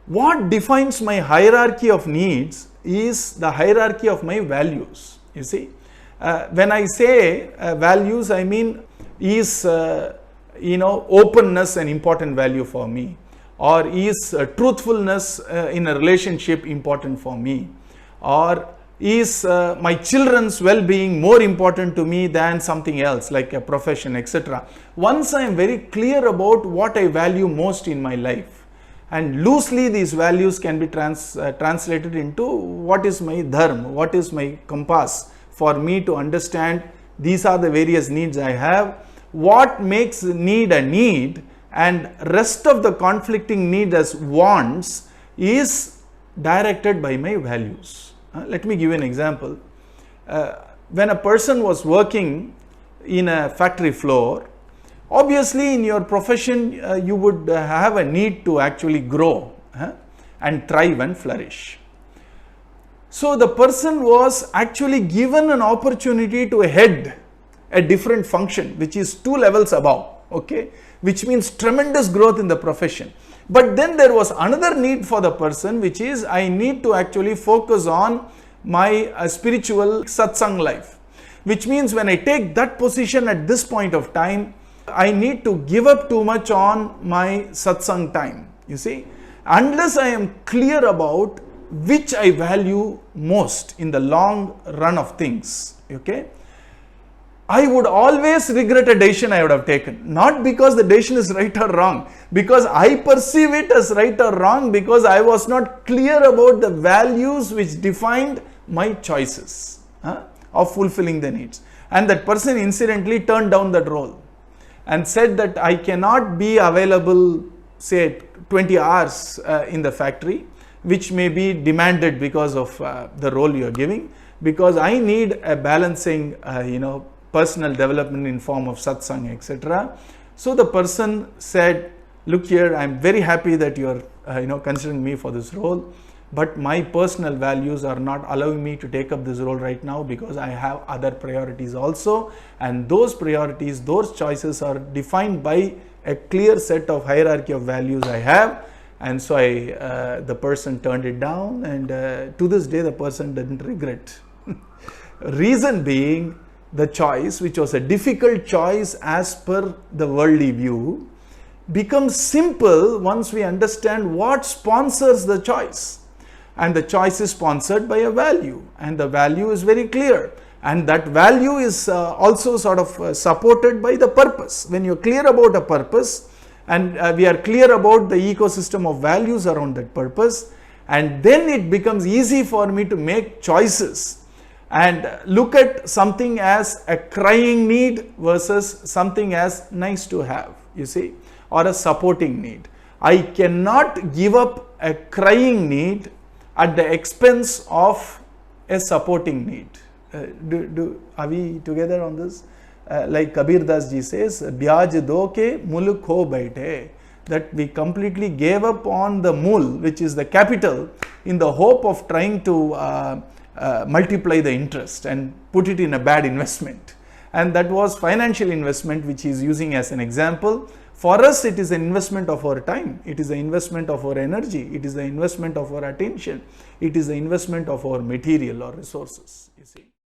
What defines my hierarchy of needs is the hierarchy of my values. You see, when I say values, I mean is openness an important value for me, or is truthfulness in a relationship important for me, or is my children's well-being more important to me than something else like a profession, etc. Once I am very clear about what I value most in my life, and loosely these values can be translated into what is my dharma, what is my compass for me to understand these are the various needs I have, what makes need a need and rest of the conflicting need as wants is directed by my values. Let me give you an example. When a person was working in a factory floor, obviously in your profession you would have a need to actually grow and thrive and flourish. So the person was actually given an opportunity to head a different function which is 2 levels above, okay, which means tremendous growth in the profession. But then there was another need for the person, which is I need to actually focus on my spiritual satsang life, which means when I take that position at this point of time, I need to give up too much on my satsang time. You see, unless I am clear about which I value most in the long run of things, okay, I would always regret a decision I would have taken. Not because the decision is right or wrong, because I perceive it as right or wrong because I was not clear about the values which defined my choices of fulfilling the needs. And that person incidentally turned down that role and said that I cannot be available, say 20 hours in the factory, which may be demanded because of the role you are giving, because I need a balancing, personal development in form of satsang, etc. So the person said, look here, I am very happy that you are considering me for this role, but my personal values are not allowing me to take up this role right now because I have other priorities also, and those priorities, those choices are defined by a clear set of hierarchy of values I have. And so the person turned it down, and to this day the person didn't regret. Reason being, the choice, which was a difficult choice as per the worldly view, becomes simple once we understand what sponsors the choice. And the choice is sponsored by a value, and the value is very clear, and that value is also sort of supported by the purpose. When you're clear about a purpose, and we are clear about the ecosystem of values around that purpose, and then it becomes easy for me to make choices and look at something as a crying need versus something as nice to have, you see, or a supporting need. I cannot give up a crying need at the expense of a supporting need. Are we together on this? Like Kabir Das ji says, "Byaj do ke mulk ho baithe," that we completely gave up on the mul, which is the capital, in the hope of trying to multiply the interest and put it in a bad investment. And that was financial investment, which he is using as an example. For us, it is an investment of our time, it is an investment of our energy, it is the investment of our attention, it is the investment of our material or resources, you see.